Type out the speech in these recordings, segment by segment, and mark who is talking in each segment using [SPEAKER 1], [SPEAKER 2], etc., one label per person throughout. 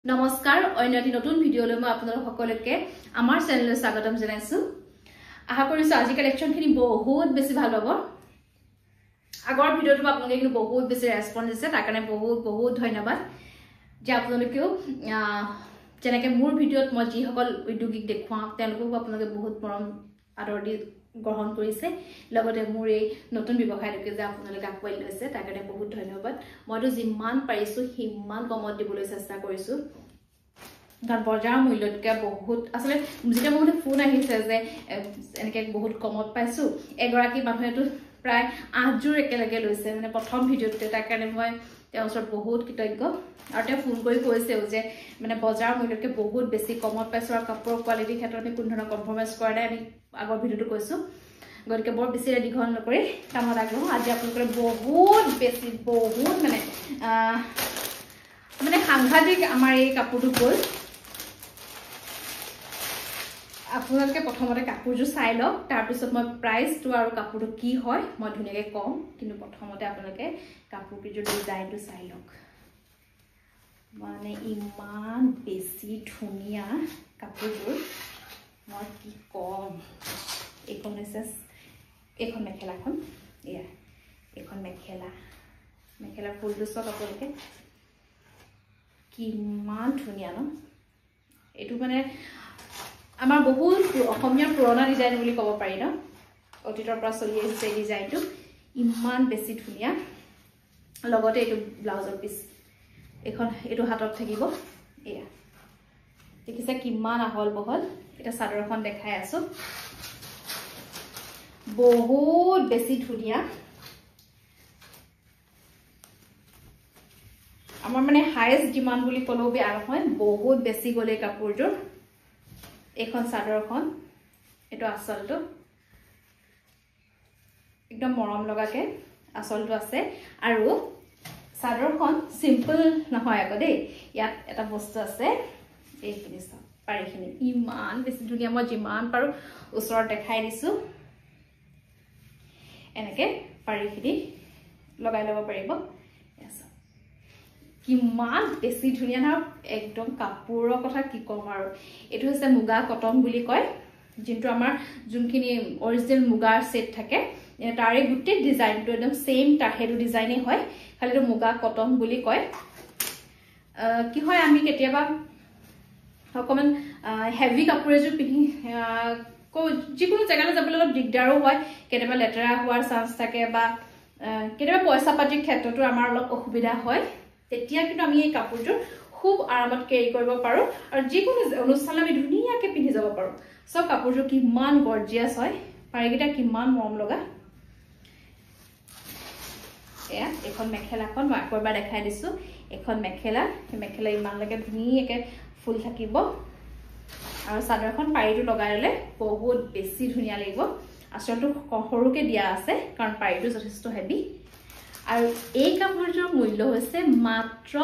[SPEAKER 1] নমস্কাৰ অন্যটি নতুন ভিডিঅলৈ মই আপোনালোক সকলোকে আমাৰ চেনেললৈ স্বাগতম জনাইছো আশা কৰিছো আজি কালেকচনখিনি বহুত বেছি ভাল হ'ব আগৰ ভিডিঅটো আপোনালোকে কিন্তু বহুত বেছি ৰেসপন্স দিছে তাৰ কাৰণে বহুত ধন্যবাদ যে আপোনালোকেও যেনেকৈ মোৰ ভিডিঅত মই যি সকল উদ্যোগিক দেখুৱাও তেওঁলোকক আপোনালোকে বহুত মৰম আদৰ দি গ্ৰহণ কৰিছে লগতে মোৰ এই নতুন ব্যৱসায়টোকে যে আপোনালোকে আকোৱালি লৈছে তাৰ কাৰণে বহুত ধন্যবাদ মইতো যিমান পাৰিছো সিমান কমত দিবলৈ চেষ্টা কৰিছো কাৰণ বজাৰ মূল্যতকৈ বহুত আসলে যেতিয়া মোৰ ফোন আহিছে যে এনেকৈ বহুত কমত পাইছো এগৰাকী মানুহেতো প্ৰায় 8 জোৰ একেলগে লৈছে মানে প্ৰথম ভিডিঅ'তে তাৰ কাৰণে মই তেওঁৰ ওচৰত বহুত কৃতজ্ঞ আৰু তেওঁ ফোন কৰি কৈছেও যে মানে বজাৰ মূল্যতকৈ বহুত বেছি কমত পাইছো আৰু কাপোৰৰ কোৱালিটিৰ ক্ষেত্ৰত কোনো ধৰণৰ কম্প্ৰমাইজ কৰা নাই আমি আগৰ ভিডিঅ'টো কৈছো গতিকে বৰ বেছি দীঘল নকৰি কামত আগবঢ়ো আজি আপোনালোকৰ বহুত বেছি বহুত মানে সাংঘাতিক আমাৰ এই কাপোৰটো গ'ল আপোনালোকে প্ৰথমতে কাপোৰটো চাই লওক তাৰ পিছত মই প্ৰাইচটো আৰু কাপোৰটো কি হয় মই ধুনীয়াকৈ কম কিন্তু প্ৰথমতে আপোনালোকে কাপোৰটোৰ ডিজাইনটো চাই লওক মানে ইমান বেছি ধুনীয়া কাপোৰবোৰ মই কি কম এইখন হৈছে এইখন মেখেলাখন এয়া এইখন মেখেলা ফুলটো চাওক আপোনালোকে কিমান ধুনীয়া ন এইটো মানে আমাৰ বহুত অসমীয়া পুৰণা ডিজাইন বুলি ক'ব পাৰি ন অতীতৰ পৰা চলি আহিছে এই ডিজাইনটো ইমান বেছি ধুনীয়া লগতে এইটো ব্লাউজৰ পিচ এইটো হাতত থাকিব এয়া দেখিছে কিমান আহল বহল এটা চাদৰখন দেখাই আছো বহুত বেছি ধুনীয়া আমাৰ মানে হাইয়েস্ট ডিমান্ড বুলি ক'লেও বেয়া নহয় বহুত বেছি গ'লে কাপোৰযোৰ এইখন চাদৰখন এইটো আঁচলটো একদম মৰম লগাকে আঁচলটো আছে আৰু চাদৰখন সিম্পল নহয় আকৌ দেই ইয়াত এটা বস্তু আছে এইখিনি চাওক পাৰিখিনি ইমান বেছি ধুনীয়া মই যিমান পাৰো ওচৰত দেখাই দিছো এনেকে পাৰিখিনি লগাই ল'ব পাৰিব কিমান বেছি ধুনীয়া না একদম কাপোৰৰ কথা কি ক'ম আৰু এইটো হৈছে মুগা কটন বুলি কয় যোনটো আমাৰ যোনখিনি অৰিজিনেল মুগাৰ সেট থাকে তাৰে গোটেই ডিজাইনটো একদম সেম তাহেটো ডিজাইনে হয় খালি এইটো মুগা কটন বুলি কয় কি হয় আমি কেতিয়াবা অকমান হেভি কাপোৰ এযোৰ পিন্ধি যিকোনো জেগালৈ যাবলৈ অলপ দিগদাৰো হয় কেতিয়াবা লেতেৰা হোৱাৰ চান্স থাকে বা কেতিয়াবা পইচা পাতিৰ ক্ষেত্ৰতো আমাৰ অলপ অসুবিধা হয় তেতিয়া কিন্তু আমি এই কাপোৰযোৰ খুব আৰামত কেৰি কৰিব পাৰো আৰু যিকোনো অনুষ্ঠানলৈ আমি ধুনীয়াকৈ পিন্ধি যাব পাৰো সব কাপোৰযোৰ কিমান গৰ্জিয়াছ হয় পাৰিকেইটা কিমান মৰম লগা এয়া এখন মেখেলাখন মই আকৌ এবাৰ দেখাই দিছো এখন মেখেলা ইমানলৈকে ধুনীয়াকৈ ফুল থাকিব আৰু চাদৰখন পাৰিটো লগাই ল'লে বহুত বেছি ধুনীয়া লাগিব আচলতে সৰুকৈ দিয়া আছে কাৰণ পাৰিটো যথেষ্ট হেভি আৰু এই কাপোৰযোৰ মূল্য হৈছে মাত্ৰ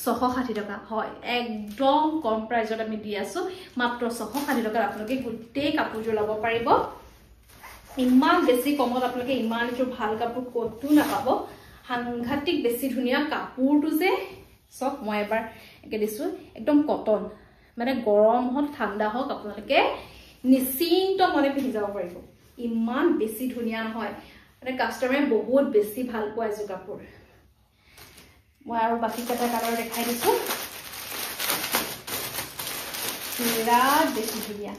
[SPEAKER 1] 660 টকা হয় একদম কম প্ৰাইজত আমি দি আছো মাত্ৰ 660 টকাত আপোনালোকে গোটেই কাপোৰযোৰ ল'ব পাৰিব ইমান বেছি কমত আপোনালোকে ইমান এযোৰ ভাল কাপোৰ ক'তো নাপাব সাংঘাতিক বেছি ধুনীয়া কাপোৰটো যে চব মই এবাৰ একে দিছো একদম কটন মানে গৰম হওক ঠাণ্ডা হওক আপোনালোকে নিশ্চিন্ত মনে পিন্ধি যাব পাৰিব ইমান বেছি ধুনীয়া নহয় মানে কাস্টমাৰে বহুত বেছি ভাল পোৱা এযোৰ কাপোৰ মই আৰু বাকি কেইটা কালাৰ দেখাই দিছো বিৰাট বেছি ধুনীয়া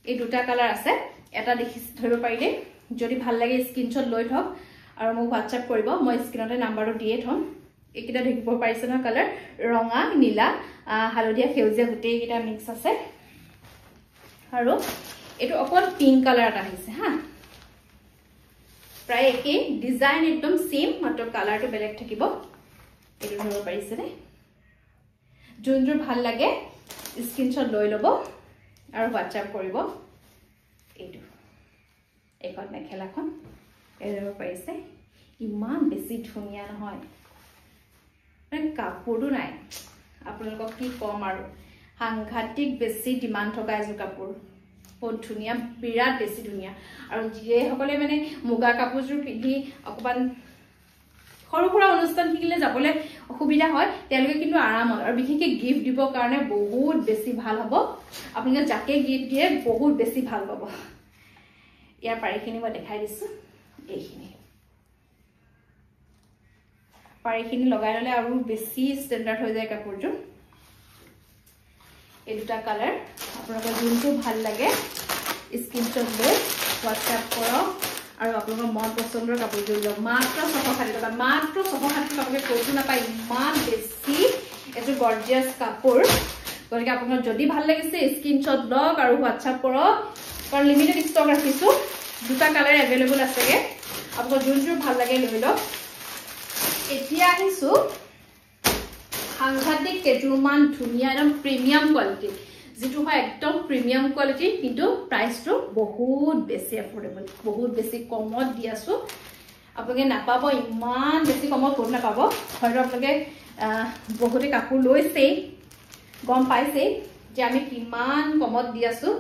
[SPEAKER 1] এই দুটা কালাৰ আছে এটা দেখি ধৰিব পাৰিলে যদি ভাল লাগে স্ক্ৰীনশ্বট লৈ থওক আৰু মোক হোৱাটছআপ কৰিব মই স্ক্ৰীনতে নাম্বাৰটো দিয়ে থম এইকেইটা দেখিব পাৰিছে ন কালাৰ ৰঙা নীলা হালধীয়া সেউজীয়া গোটেইকেইটা মিক্স আছে আৰু এইটো অকল পিংক কালাৰ এটা আহিছে হা প্ৰায় একেই ডিজাইন একদম সেম মাত্ৰ কালাৰটো বেলেগ থাকিব এইটো ধৰিব পাৰিছেনে যোনযোৰ ভাল লাগে স্ক্ৰীনশ্বট লৈ ল'ব আৰু হোৱাটছআপ কৰিব এইখন মেখেলাখন ধৰিব পাৰিছে ইমান বেছি ধুনীয়া নহয় মানে কাপোৰটো নাই আপোনালোকক কি ক'ম আৰু সাংঘাতিক বেছি ডিমাণ্ড থকা এযোৰ কাপোৰ বহুত ধুনীয়া বিৰাট বেছি ধুনীয়া আৰু যিসকলে মানে মুগা কাপোৰযোৰ পিন্ধি অকমান সৰু সুৰা অনুষ্ঠান শিকিলে যাবলৈ অসুবিধা হয় তেওঁলোকে কিন্তু আৰামত আৰু বিশেষকৈ গিফ্ট দিবৰ কাৰণে বহুত বেছি ভাল হ'ব আপোনালোকে যাকে গিফ্ট দিয়ে বহুত বেছি ভাল পাব ইয়াৰ পাৰিখিনি মই দেখাই দিছোঁ এইখিনি পাৰিখিনি লগাই ল'লে আৰু বেছি ষ্টেণ্ডাৰ্ড হৈ যায় কাপোৰযোৰ এই দুটা কালাৰ আপোনালোকৰ যোনটো ভাল লাগে স্ক্ৰীনশ্বট লৈ হোৱাটছএপ কৰক আৰু আপোনালোকৰ মন পচন্দৰ কাপোৰযোৰ লওক মাত্ৰ 660 টকা মাত্ৰ 660 টকাকৈ ক'তো নাপায় ইমান বেছি এইটো গৰ্জিয়াছ কাপোৰ গতিকে আপোনাক যদি ভাল লাগিছে স্ক্ৰীনশ্বট লওক আৰু হোৱাটছএপ কৰক কাৰণ লিমিটেড ষ্টক ৰাখিছোঁ দুটা কালাৰ এভেইলেবল আছেগে আপোনাক যোনযোৰ ভাল লাগে লৈ লওক এতিয়া আহিছোঁ সাংঘাতিক কেইযোৰমান ধুনীয়া একদম প্ৰিমিয়াম কোৱালিটি যেটো হয় একদম প্ৰিমিয়াম কোৱালিটি কিন্তু প্ৰাইচটো বহুত বেছি এফৰ্ডেবল বহুত বেছি কমত দি আছোঁ আপোনালোকে নাপাব ইমান বেছি কমত ক'ত নাপাব হয়তো আপোনালোকে বহুতে কাপোৰ লৈছেই গম পাইছেই যে আমি কিমান কমত দি আছোঁ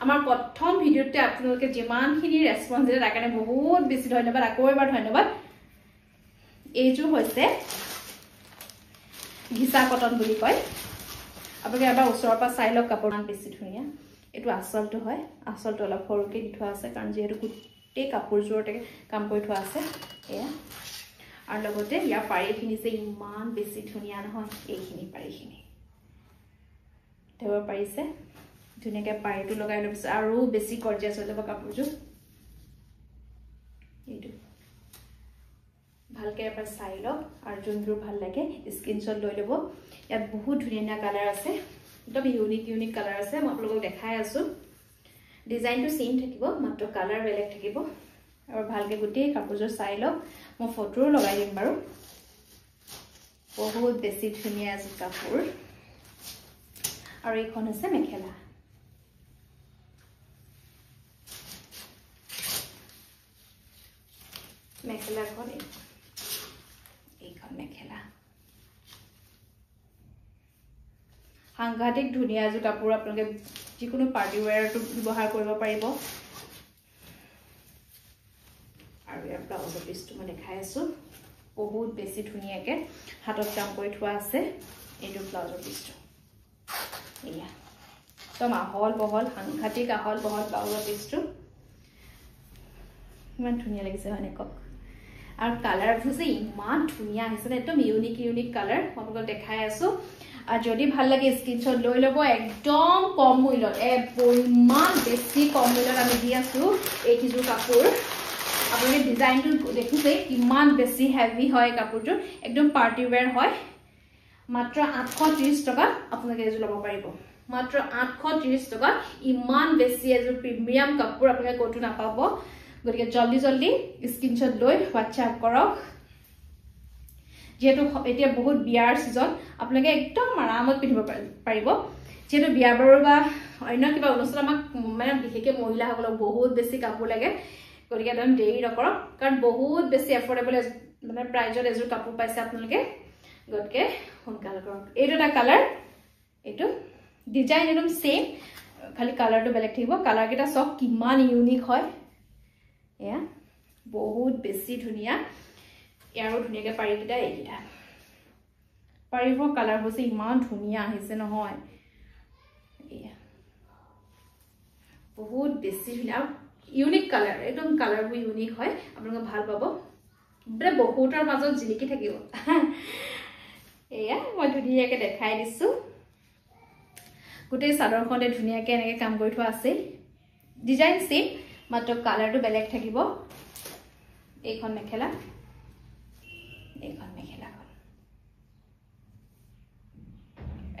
[SPEAKER 1] আমাৰ প্ৰথম ভিডিঅ'তে আপোনালোকে যিমানখিনি ৰেছপন্স দিলে তাৰ কাৰণে বহুত বেছি ধন্যবাদ আকৌ এবাৰ ধন্যবাদ এইযোৰ হৈছে ঘিচা কটন বুলি কয় আপোনালোকে এবাৰ ওচৰৰ পৰা চাই লওক কাপোৰমান বেছি ধুনীয়া এইটো আচলটো হয় আচলটো অলপ সৰুকৈ দি থোৱা আছে কাৰণ যিহেতু গোটেই কাপোৰযোৰতে কাম কৰি থোৱা আছে এয়া আৰু লগতে ইয়াৰ পাৰিখিনি যে ইমান বেছি ধুনীয়া নহয় এইখিনি পাৰিখিনি ধৰিব পাৰিছে ধুনীয়াকৈ পাৰিটো লগাই লৈ পিছত আৰু বেছি গৰ্জিয়াছ হৈ যাব কাপোৰযোৰ এইটো ভালকৈ এবাৰ চাই লওক আৰু যোনযোৰ ভাল লাগে স্ক্ৰীনশ্বট লৈ ল'ব ইয়াত বহুত ধুনীয়া কালাৰ আছে একদম ইউনিক কালাৰ আছে মই আপোনালোকক দেখাই আছোঁ ডিজাইনটো চেম থাকিব মাত্ৰ কালাৰ বেলেগ থাকিব আৰু ভালকৈ গোটেই কাপোৰযোৰ চাই লওক মই ফটোও লগাই দিম বাৰু বহুত বেছি ধুনীয়া আছে কাপোৰ আৰু এইখন হৈছে মেখেলা মেখেলাখন এইখন মেখেলা সাংঘাতিক ধুনীয়া এযোৰ কাপোৰ আপোনালোকে যিকোনো পাৰ্টি ৱেয়াৰটো ব্যৱহাৰ কৰিব পাৰিব আৰু ইয়াৰ ব্লাউজৰ পিচটো মই দেখাই আছোঁ বহুত বেছি ধুনীয়াকৈ হাতত কাম কৰি থোৱা আছে এইটো ব্লাউজৰ পিচটো এয়া একদম আহল বহল সাংঘাতিক আহল বহল ব্লাউজৰ পিচটো ইমান ধুনীয়া লাগিছে হয়নে কওক আৰু কালাৰবোৰ যে ইমান ধুনীয়া আহিছে একদম ইউনিক কালাৰ মই আপোনালোকক দেখাই আছোঁ আৰু যদি ভাল লাগে স্ক্ৰীনশ্বট লৈ ল'ব একদম কম মূল্যত ইমান বেছি কম মূল্যত আমি দি আছোঁ এইকেইযোৰ কাপোৰ আপোনালোকে ডিজাইনটো দেখিছে কিমান বেছি হেভি হয় কাপোৰযোৰ একদম পাৰ্টি ৱেৰ হয় মাত্ৰ 830 টকা আপোনালোকে এযোৰ ল'ব পাৰিব মাত্ৰ 830 টকা ইমান বেছি এযোৰ প্ৰিমিয়াম কাপোৰ আপোনালোকে ক'তো নাপাব গতিকে জলদি স্ক্ৰীনশ্বট লৈ হোৱাটছএপ কৰক যেহেতু এতিয়া বহুত বিয়াৰ ছিজন আপোনালোকে একদম আৰামত পিন্ধিব পাৰিব যেহেতু বিয়া বাৰু বা অন্য কিবা অনুষ্ঠান আমাক মানে বিশেষকৈ মহিলাসকলক বহুত বেছি কাপোৰ লাগে গতিকে একদম দেৰি নকৰক কাৰণ বহুত বেছি এফৰ্ডেবল মানে প্ৰাইজত এযোৰ কাপোৰ পাইছে আপোনালোকে গতিকে সোনকালে কৰক এইটো এটা কালাৰ এইটো ডিজাইন একদম ছেম খালি কালাৰটো বেলেগ থাকিব কালাৰকেইটা চব কিমান ইউনিক হয় এয়া বহুত বেছি ধুনীয়া ইয়াৰো ধুনীয়াকৈ পাৰিকেইটা এইকেইটা পাৰিবোৰ কালাৰ হৈছে ইমান ধুনীয়া আহিছে নহয় এয়া বহুত বেছি ধুনীয়া আৰু ইউনিক কালাৰ একদম কালাৰবোৰ ইউনিক হয় আপোনালোকে ভাল পাব মানে বহুতৰ মাজত জিলিকি থাকিব এয়া মই ধুনীয়াকৈ দেখাই দিছোঁ গোটেই চাদৰখনতে ধুনীয়াকৈ এনেকৈ কাম কৰি থোৱা আছে ডিজাইন ছেম মাত্ৰ কালাৰটো বেলেগ থাকিব এইখন মেখেলা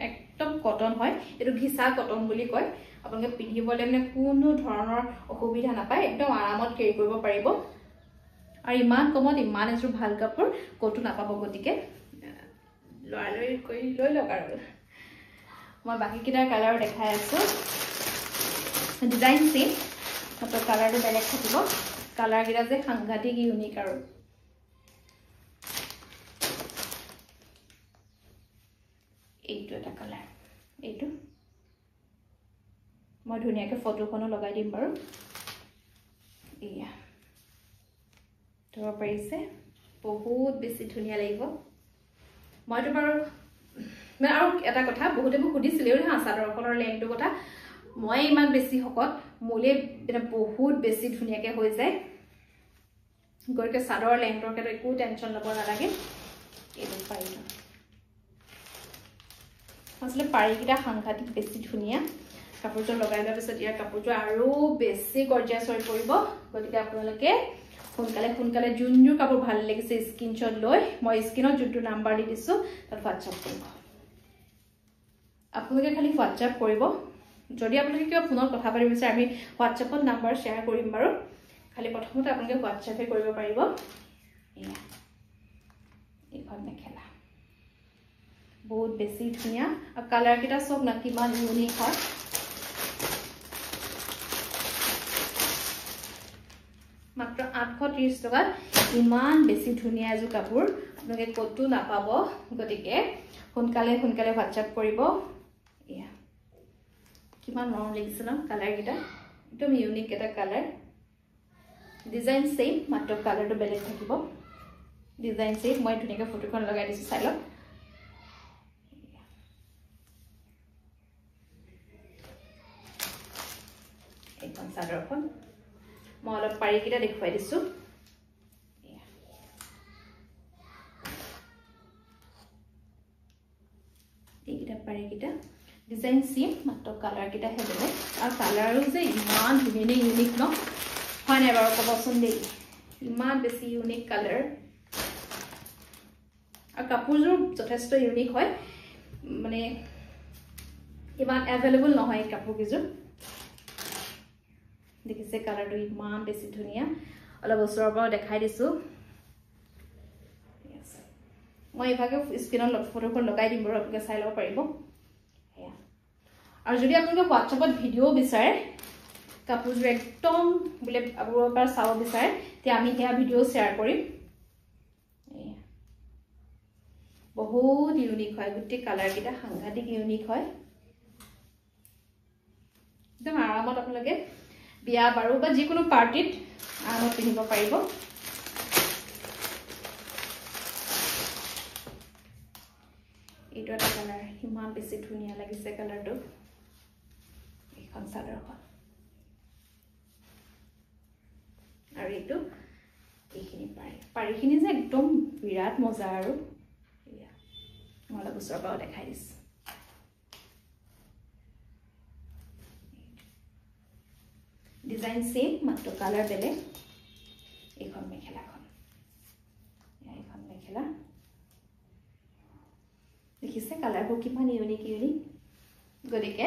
[SPEAKER 1] একদম কটন হয় এইটো ঘিচা কটন বুলি কয় আপোনালোকে পিন্ধিবলৈ মানে কোনো ধৰণৰ অসুবিধা নাপায় একদম আৰামত কেৰি কৰিব পাৰিব আৰু ইমান কমত ইমান এযোৰ ভাল কাপোৰ ক'তো নাপাব গতিকে লৰালৰি কৰি লৈ লওক আৰু মই বাকীকেইটাৰ কালাৰ দেখাই আছোঁ ডিজাইন ছেম মাত্ৰ কালাৰটো বেলেগ থাকিব কালাৰকেইটা যে সাংঘাতিক ইউনিক আৰু এইটো এটা কালাৰ এইটো মই ধুনীয়াকৈ ফটোখনো লগাই দিম বাৰু এয়া ধৰিব পাৰিছে বহুত বেছি ধুনীয়া লাগিব মইতো বাৰু আৰু এটা কথা বহুতে মোক সুধিছিলে হা চাদৰখনৰ লেংথৰ কথা মই ইমান বেছি শকত মোলে বহুত বেছি ধুনীয়াকৈ হৈ যায় গৰকে চাদৰ লেংথৰ কাৰণে একো টেনচন ল'ব নালাগে এইটো পাৰি আসলে পাৰিকিটা সাংঘাতিক বেছি ধুনীয়া কাপোৰটো লগাই লোৱাৰ পিছত ইয়াৰ কাপোৰটো আৰু বেছি গৰ্জিয়াছ হৈ পৰিব গতিকে আপোনালোকে সোনকালে যোনযোৰ কাপোৰ ভাল লাগিছে স্ক্ৰীনশ্বট লৈ মই স্ক্ৰীনত যোনটো নাম্বাৰ দি দিছোঁ তাত হোৱাটছআপ কৰিব আপোনালোকে খালি হোৱাটছআপ কৰিব যদি আপোনালোকে কিবা ফোনত কথা পাতিব বিচাৰে আমি হোৱাটছআপত নাম্বাৰ শ্বেয়াৰ কৰিম বাৰু খালি প্ৰথমতে আপোনালোকে হোৱাটছআপে কৰিব পাৰিব এইখন মেখেলা বহুত বেছি ধুনীয়া আৰু কালাৰ কেইটা সব না কিমান ইউনিক হয় মাত্ৰ 830 টকাত ইমান বেছি ধুনীয়া এযোৰ কাপোৰ আপোনালোকে ক'তো নাপাব গতিকে সোনকালে হোৱাটছআপ কৰিব এয়া কিমান ৰং লাগিছে ন কালাৰ কেইটা একদম ইউনিক এটা কালাৰ ডিজাইন সেম মাত্ৰ কালাৰটো বেলেগ থাকিব ডিজাইন সেম মই ধুনীয়াকৈ ফটোখন লগাই দিছোঁ চাই লওক এইখন চাদৰখন মই অলপ পাৰিকিটা দেখুৱাই দিছোঁ এইকেইটা পাৰিকিটা ডিজাইন সেম মাত্ৰ কালাৰ কেইটা হে বেলেগ আৰু কালাৰো যে ইমান ধুনীয়া ইউনিক ন হয় নাই বাৰু ক'বচোন দেই ইমান বেছি ইউনিক কালাৰ আৰু কাপোৰযোৰ যথেষ্ট ইউনিক হয় মানে ইমান এভেইলেবল নহয় এই কাপোৰকেইযোৰ দেখিছে কালাৰটো ইমান বেছি ধুনীয়া অলপ ওচৰৰ পৰা দেখাই দিছোঁ মই ইভাগে স্ক্ৰীনত ফটোখন লগাই দিম বাৰু আপোনালোকে চাই ল'ব পাৰিব আৰু যদি আপোনালোকে হোৱাটছআপত ভিডিঅ' বিচাৰে কাপোৰযোৰ একদম বোলে আপোনালোকৰ পৰা চাব বিচাৰে তেতিয়া আমি সেয়া ভিডিঅ' শ্বেয়াৰ কৰিম বহুত ইউনিক হয় গোটেই কালাৰকেইটা সাংঘাতিক ইউনিক হয় একদম আৰামত আপোনালোকে বিয়া বাৰু বা যিকোনো পাৰ্টিত আৰামত পিন্ধিব পাৰিব এইটো এটা কালাৰ ইমান বেছি ধুনীয়া লাগিছে কালাৰটো এইখন চাদৰখন আৰু এইটো এইখিনি পাৰিখিনি যে একদম বিৰাট মজা আৰু মই অলপ ওচৰৰ পৰা দেখাই দিছোঁ ডিজাইন সেম মাত্ৰ কালাৰ বেলেগ এইখন মেখেলাখন এইখন মেখেলা দেখিছে কালাৰবোৰ কিমান ইউনিক গতিকে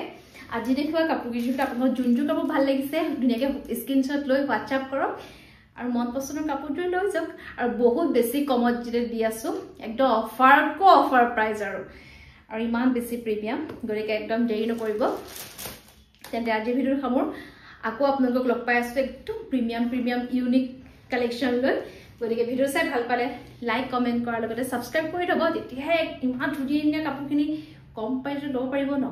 [SPEAKER 1] আজি দেখুওৱা কাপোৰকেইযোৰত আপোনাক যোনযোৰ কাপোৰ ভাল লাগিছে ধুনীয়াকৈ স্ক্ৰীনশ্বট লৈ হোৱাটছআপ কৰক আৰু মন পচন্দৰ কাপোৰযোৰ লৈ যাওক আৰু বহুত বেছি কমত যেতিয়া দি আছোঁ একদম অফাৰ প্ৰাইজ আৰু ইমান বেছি প্ৰিমিয়াম গতিকে একদম দেৰি নকৰিব তেন্তে আজিৰ ভিডিঅ'টো সামৰো আকৌ আপোনালোকক লগ পাই আছোঁ একদম প্ৰিমিয়াম ইউনিক কালেকশ্যন লৈ গতিকে ভিডিঅ' চাই ভাল পালে লাইক কমেণ্ট কৰাৰ লগতে ছাবস্ক্ৰাইব কৰি থ'ব তেতিয়াহে ইমান ধুনীয়া কাপোৰখিনি কম প্ৰাইজত ল'ব পাৰিব ন